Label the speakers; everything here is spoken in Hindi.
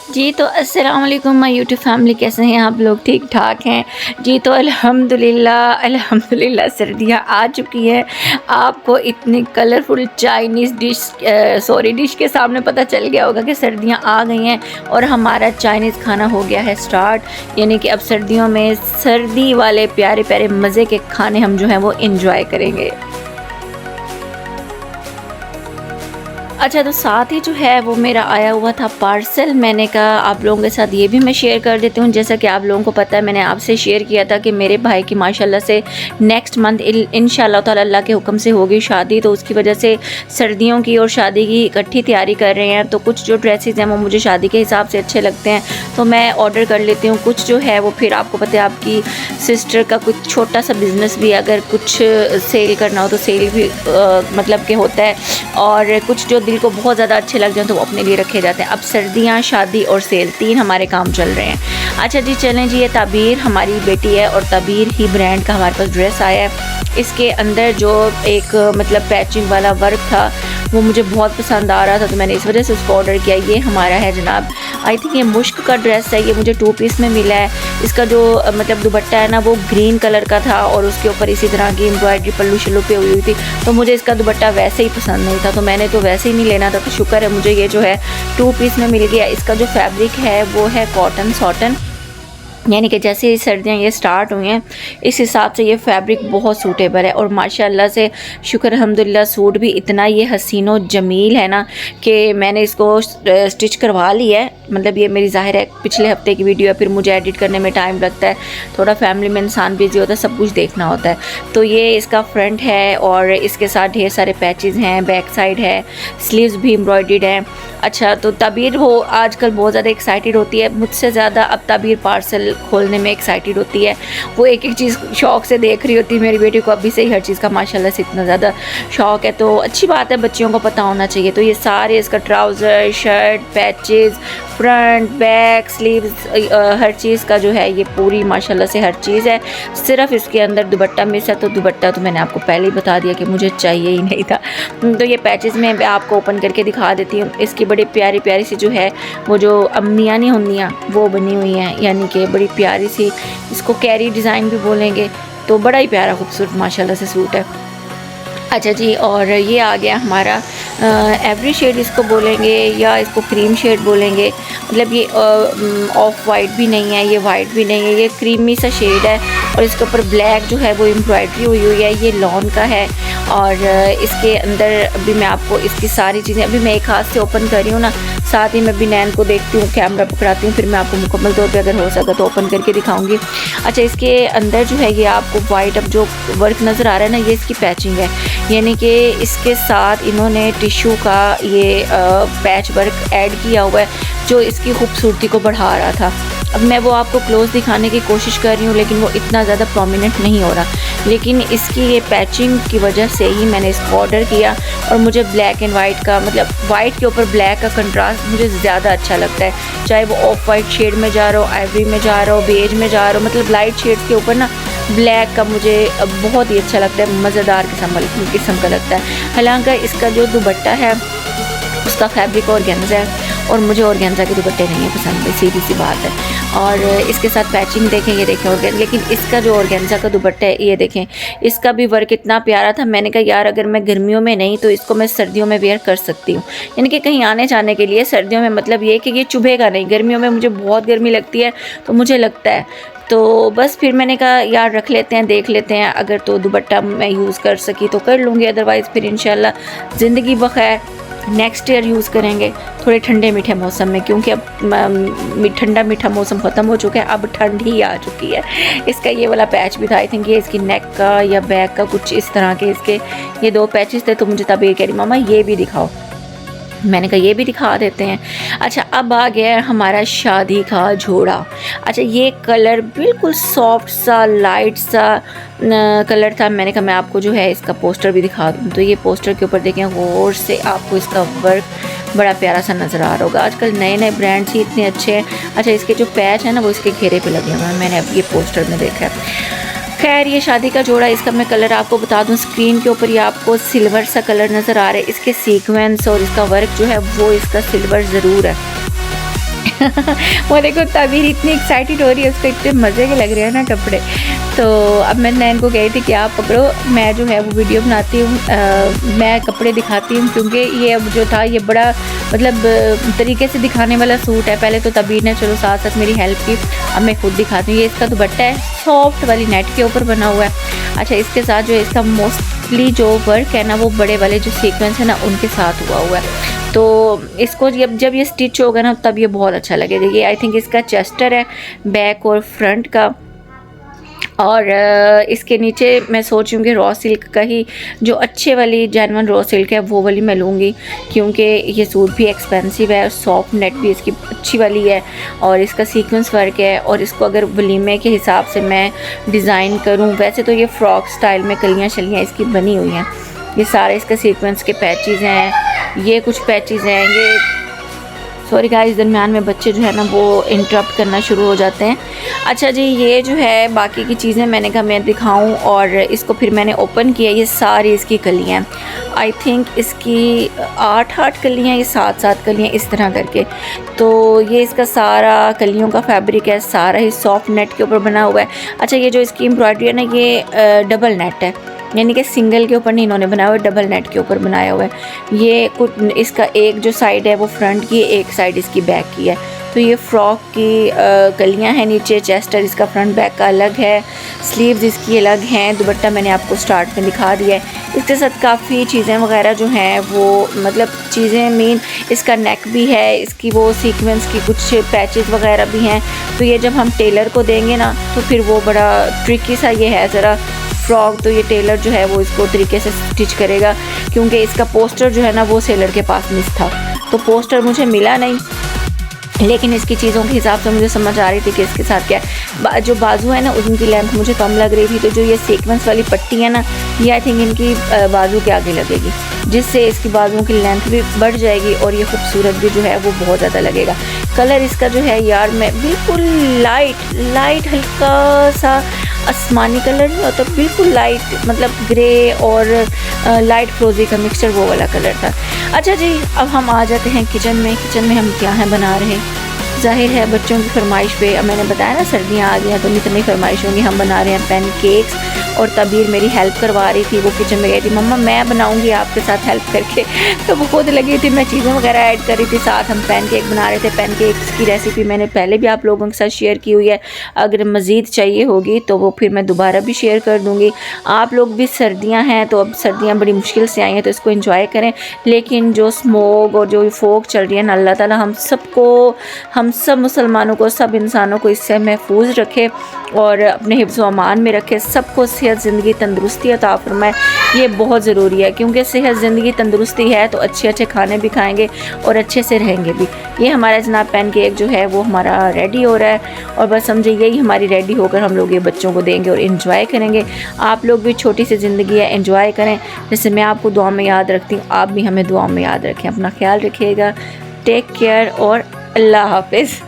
Speaker 1: जी, तो अस्सलाम वालेकुम माय यूट्यूब फैमिली, कैसे हैं आप लोग? ठीक ठाक हैं जी। तो अल्हम्दुलिल्लाह अल्हम्दुलिल्लाह सर्दियाँ आ चुकी हैं। आपको इतनी कलरफुल चाइनीज़ डिश के सामने पता चल गया होगा कि सर्दियाँ आ गई हैं और हमारा चाइनीज़ खाना हो गया है स्टार्ट। यानी कि अब सर्दियों में सर्दी वाले प्यारे प्यारे मज़े के खाने हम जो हैं वो इंजॉय करेंगे। अच्छा, तो साथ ही जो है वो मेरा आया हुआ था पार्सल। मैंने कहा आप लोगों के साथ ये भी मैं शेयर कर देती हूँ। जैसा कि आप लोगों को पता है, मैंने आपसे शेयर किया था कि मेरे भाई की माशाल्लाह से नेक्स्ट मंथ इंशाल्लाह ताला अल्लाह के हुक्म से होगी शादी। तो उसकी वजह से सर्दियों की और शादी की इकट्ठी तैयारी कर रहे हैं। तो कुछ जो ड्रेसेस हैं वो मुझे शादी के हिसाब से अच्छे लगते हैं, तो मैं ऑर्डर कर लेती हूँ। कुछ जो है वो फिर आपको पता है, आपकी सिस्टर का कुछ छोटा सा बिज़नेस भी अगर कुछ सेल करना हो तो सेल भी मतलब के होता है, और कुछ जो दिल को बहुत ज़्यादा अच्छे लग जाए तो वो अपने लिए रखे जाते हैं। अब सर्दियाँ, शादी और सेल, तीन हमारे काम चल रहे हैं। अच्छा जी, चलें जी। ये ताबीर हमारी बेटी है और ताबीर ही ब्रांड का हमारे पास ड्रेस आया है। इसके अंदर जो एक मतलब पैचिंग वाला वर्क था वो मुझे बहुत पसंद आ रहा था, तो मैंने इस वजह से उसको ऑर्डर किया। ये हमारा है जनाब, आई थिंक ये मुश्क का ड्रेस है। ये मुझे 2 पीस में मिला है। इसका जो मतलब दुपट्टा है ना वो ग्रीन कलर का था और उसके ऊपर इसी तरह की एम्ब्रॉयडरी पल्लू शल्लू पे हुई थी। तो मुझे इसका दुपट्टा वैसे ही पसंद नहीं था, तो मैंने तो वैसे ही नहीं लेना था। तो शुक्र है मुझे ये जो है 2 पीस में मिल गया। इसका जो फैब्रिक है वो है कॉटन सॉटन, यानी कि जैसे ही सर्दियाँ ये स्टार्ट हुई हैं इस हिसाब से ये फैब्रिक बहुत सूटेबल है। और माशाल्लाह से शुक्र अल्हम्दुलिल्लाह, सूट भी इतना ये हसीन और जमील है ना कि मैंने इसको स्टिच करवा लिया है। मतलब ये मेरी ज़ाहिर है पिछले हफ्ते की वीडियो है, फिर मुझे एडिट करने में टाइम लगता है, थोड़ा फैमिली में इंसान बिजी होता है, सब कुछ देखना होता है। तो ये इसका फ्रंट है और इसके साथ ढेर सारे पैचेस हैं, बैक साइड है, स्लीव्स भी एम्ब्रॉयडर्ड हैं। अच्छा, तो ताबीर वो आजकल बहुत ज़्यादा एक्साइटेड होती है, मुझसे ज़्यादा अब ताबीर पार्सल खोलने में एक्साइटेड होती है। वो एक एक चीज़ शौक़ से देख रही होती है। मेरी बेटी को अभी से ही हर चीज़ का माशाल्लाह से इतना ज़्यादा शौक़ है, तो अच्छी बात है, बच्चियों को पता होना चाहिए। तो ये सारे इसका trouser, shirt, patches, front, back, sleeves, हर चीज़ का जो है ये पूरी माशाल्लाह से हर चीज़ है। सिर्फ इसके अंदर दुपट्टा मिस है, तो दुपट्टा तो मैंने आपको पहले ही बता दिया कि मुझे चाहिए ही नहीं था। तो ये पैचेस मैं आपको ओपन करके दिखा देती हूँ। इसकी बड़ी प्यारी प्यारी सी जो है वो जो अम्नियाँ नहीं होंदियाँ वो बनी हुई हैं, यानी कि बड़ी प्यारी सी, इसको कैरी डिज़ाइन भी बोलेंगे। तो बड़ा ही प्यारा खूबसूरत माशाल्लाह से सूट है। अच्छा जी, और ये आ गया हमारा एवरी शेड इसको बोलेंगे या इसको क्रीम शेड बोलेंगे। मतलब ये ऑफ वाइट भी नहीं है, ये वाइट भी नहीं है, ये क्रीमी सा शेड है। और इसके ऊपर ब्लैक जो है वो एम्ब्रॉयडरी हुई हुई है। ये लॉन का है और इसके अंदर अभी मैं आपको इसकी सारी चीज़ें, अभी मैं एक हाथ से ओपन कर रही हूँ ना, साथ ही मैं बिनैन को देखती हूँ, कैमरा पकड़ाती हूँ, फिर मैं आपको मुकम्मल तौर पे अगर हो सका तो ओपन करके दिखाऊंगी। अच्छा, इसके अंदर जो है ये आपको वाइट अब जो वर्क नज़र आ रहा है ना, ये इसकी पैचिंग है, यानी कि इसके साथ इन्होंने टिश्यू का ये पैच वर्क ऐड किया हुआ है जो इसकी खूबसूरती को बढ़ा रहा था। अब मैं वो आपको क्लोज दिखाने की कोशिश कर रही हूँ, लेकिन वो इतना ज़्यादा प्रोमिनेंट नहीं हो रहा, लेकिन इसकी ये पैचिंग की वजह से ही मैंने इसको ऑर्डर किया। और मुझे ब्लैक एंड वाइट का, मतलब वाइट के ऊपर ब्लैक का कंट्रास्ट मुझे ज़्यादा अच्छा लगता है, चाहे वो ऑफ वाइट शेड में जा रहा हो, आइवरी में जा रहा हो, बेज में जा रहा हो, मतलब लाइट शेड्स के ऊपर ना ब्लैक का मुझे बहुत ही अच्छा लगता है, मज़ेदार किस्म का लगता है। हालांकि इसका जो दुपट्टा है उसका फैब्रिक ऑर्गेन्जा है और मुझे ऑर्गेन्जा के दुपट्टे नहीं पसंद है, सीधी सी बात है। और इसके साथ पैचिंग देखें, ये देखें ऑर्गेन्जा, लेकिन इसका जो ऑर्गेन्जा का दुपट्टा है ये देखें, इसका भी वर्क इतना प्यारा था। मैंने कहा यार अगर मैं गर्मियों में नहीं तो इसको मैं सर्दियों में वेयर कर सकती हूँ, यानी कि कहीं आने जाने के लिए सर्दियों में, मतलब ये कि ये चुभेगा नहीं। गर्मियों में मुझे बहुत गर्मी लगती है, तो मुझे लगता है, तो बस फिर मैंने कहा यार रख लेते हैं, देख लेते हैं, अगर तो दुपट्टा मैं यूज़ कर सकी तो कर लूँगी, अदरवाइज़ फिर इंशाल्लाह ज़िंदगी बखैर नेक्स्ट ईयर यूज़ करेंगे थोड़े ठंडे मीठे मौसम में, क्योंकि अब ठंडा मीठा मौसम ख़त्म हो चुका है, अब ठंड ही आ चुकी है। इसका ये वाला पैच भी था, आई थिंक ये इसकी नेक का या बैक का कुछ इस तरह के इसके ये 2 पैचेस थे। तो मुझे तब ये कह रही मामा ये भी दिखाओ, मैंने कहा ये भी दिखा देते हैं। अच्छा, अब आ गया है हमारा शादी का जोड़ा। अच्छा, ये कलर बिल्कुल सॉफ्ट सा लाइट सा कलर था। मैंने कहा मैं आपको जो है इसका पोस्टर भी दिखा दूँ। तो ये पोस्टर के ऊपर देखें गौर से, आपको इसका वर्क बड़ा प्यारा सा नज़र आ रहा होगा। आजकल नए नए ब्रांड्स ही इतने अच्छे हैं। अच्छा, इसके जो पैच है ना वो इसके घेरे पे लगे हुए हैं, मैंने अब ये पोस्टर में देखा है। खैर, ये शादी का जोड़ा, इसका मैं कलर आपको बता दूं, स्क्रीन के ऊपर ये आपको सिल्वर सा कलर नज़र आ रहा है। इसके सीक्वेंस और इसका वर्क जो है वो इसका सिल्वर ज़रूर है वो देखो तबीर इतनी एक्साइटेड हो रही है, उसको इतने मज़े के लग रहे हैं ना कपड़े। तो अब मैं नैन को कही थी कि आप पकड़ो, मैं जो है वो वीडियो बनाती हूँ, मैं कपड़े दिखाती हूँ, क्योंकि ये अब जो था ये बड़ा मतलब तरीके से दिखाने वाला सूट है। पहले तो तबीर ने चलो साथ साथ मेरी हेल्प की, अब मैं खुद दिखाती हूँ। ये इसका दुपट्टा है, सॉफ्ट वाली नेट के ऊपर बना हुआ है। अच्छा, इसके साथ जो है इसका मोस्टली जो वर्क है ना वो बड़े वाले जो सीक्वेंस है ना उनके साथ हुआ है। तो इसको जब ये स्टिच होगा ना तब ये बहुत अच्छा लगेगा। ये आई थिंक इसका चेस्टर है बैक और फ्रंट का, और इसके नीचे मैं सोच रही हूँ कि रॉ सिल्क का ही जो अच्छे वाली जेन्युइन रॉ सिल्क है वो वाली मैं लूँगी, क्योंकि ये सूट भी एक्सपेंसिव है और सॉफ्ट नेट भी इसकी अच्छी वाली है और इसका सीक्वेंस वर्क है। और इसको अगर वलीमे के हिसाब से मैं डिज़ाइन करूँ, वैसे तो ये फ्रॉक स्टाइल में कलियाँ शलियाँ इसकी बनी हुई हैं, ये सारे इसका सीक्वेंस के पैचेज़ हैं, ये कुछ पैचेज़ हैं, ये सॉरी गाइस दरमियान में बच्चे जो है ना वो इंटरप्ट करना शुरू हो जाते हैं। अच्छा जी, ये जो है बाकी की चीज़ें मैंने कहा मैं दिखाऊं, और इसको फिर मैंने ओपन किया। ये सारी इसकी कलियाँ, आई थिंक इसकी 8 कलियाँ, ये 7 कलियाँ इस तरह करके। तो ये इसका सारा कलियों का फैब्रिक है, सारा ही सॉफ्ट नेट के ऊपर बना हुआ है। अच्छा, ये जो इसकी एम्ब्रॉयडरी है ना ये डबल नेट है, यानी कि सिंगल के ऊपर नहीं इन्होंने बनाया हुआ है, डबल नेट के ऊपर बनाया हुआ है। ये कुछ इसका एक जो साइड है वो फ्रंट की, एक साइड इसकी बैक की है। तो ये फ्रॉक की कलियां हैं नीचे, चेस्टर इसका फ्रंट बैक का अलग है, स्लीव्स इसकी अलग हैं, दुपट्टा मैंने आपको स्टार्ट में दिखा दिया है। इसके साथ काफ़ी चीज़ें वगैरह जो हैं वो मतलब चीज़ें मीन इसका नेक भी है, इसकी वो सीक्वेंस की कुछ पैचेस वगैरह भी हैं। तो ये जब हम टेलर को देंगे ना तो फिर वो बड़ा ट्रिकी सा ये है ज़रा फ्रॉक। तो ये टेलर जो है वो इसको तरीके से स्टिच करेगा, क्योंकि इसका पोस्टर जो है ना वो सेलर के पास मिस था, तो पोस्टर मुझे मिला नहीं, लेकिन इसकी चीज़ों के हिसाब से मुझे समझ आ रही थी कि इसके साथ क्या है। जो बाजू है ना उनकी लेंथ मुझे कम लग रही थी, तो जो ये सीक्वेंस वाली पट्टी है ना ये आई थिंक इनकी बाजू के आगे लगेगी, जिससे इसकी बाजुओं की लेंथ भी बढ़ जाएगी और ये खूबसूरत भी जो है वो बहुत ज़्यादा लगेगा। कलर इसका जो है यार मैं बिल्कुल लाइट हल्का सा आसमानी कलर नहीं होता, बिल्कुल लाइट मतलब ग्रे और लाइट फ्रोजी का मिक्सचर, वो वाला कलर था। अच्छा जी, अब हम आ जाते हैं किचन में। किचन में हम क्या है बना रहे हैं, ज़ाहिर है बच्चों की फरमाइश पे। अब मैंने बताया ना सर्दियाँ आ गई हैं तो इतनी फरमाइश होंगी। हम बना रहे हैं पैन केक्स, और तबीर मेरी हेल्प करवा रही थी, वो किचन में गई थी, मम्मा मैं बनाऊंगी आपके साथ हेल्प करके। तो वो खुद लगी थी, मैं चीज़ें वगैरह ऐड कर रही थी, साथ हम पैन केक बना रहे थे। पैन केक्स की रेसिपी मैंने पहले भी आप लोगों के साथ शेयर की हुई है, अगर मज़ीद चाहिए होगी तो वो फिर मैं दोबारा भी शेयर कर दूँगी। आप लोग भी सर्दियाँ हैं तो अब सर्दियाँ बड़ी मुश्किल से आई हैं तो इसको इंजॉय करें, लेकिन जो स्मोक और जो फोक चल रही है ना, अल्लाह ताला हम सबको, हम सब मुसलमानों को, सब इंसानों को इससे महफूज रखे और अपने हिफ्ज़ व अमान में रखे, सबको सेहत ज़िंदगी तंदुरुस्ती अता फरमाए। ये बहुत ज़रूरी है, क्योंकि सेहत ज़िंदगी तंदुरुस्ती है तो अच्छे अच्छे खाने भी खाएंगे और अच्छे से रहेंगे भी। ये हमारा जनाब पैन केक जो है वो हमारा रेडी हो रहा है, और बस समझे यही हमारी रेडी होकर हम लोग ये बच्चों को देंगे और इन्जॉय करेंगे। आप लोग भी छोटी सी ज़िंदगी है, इन्जॉय करें। जैसे मैं आपको दुआ में याद रखती हूँ, आप भी हमें दुआ में याद रखें। अपना ख्याल रखिएगा, टेक केयर और अल्लाह हाफिज़।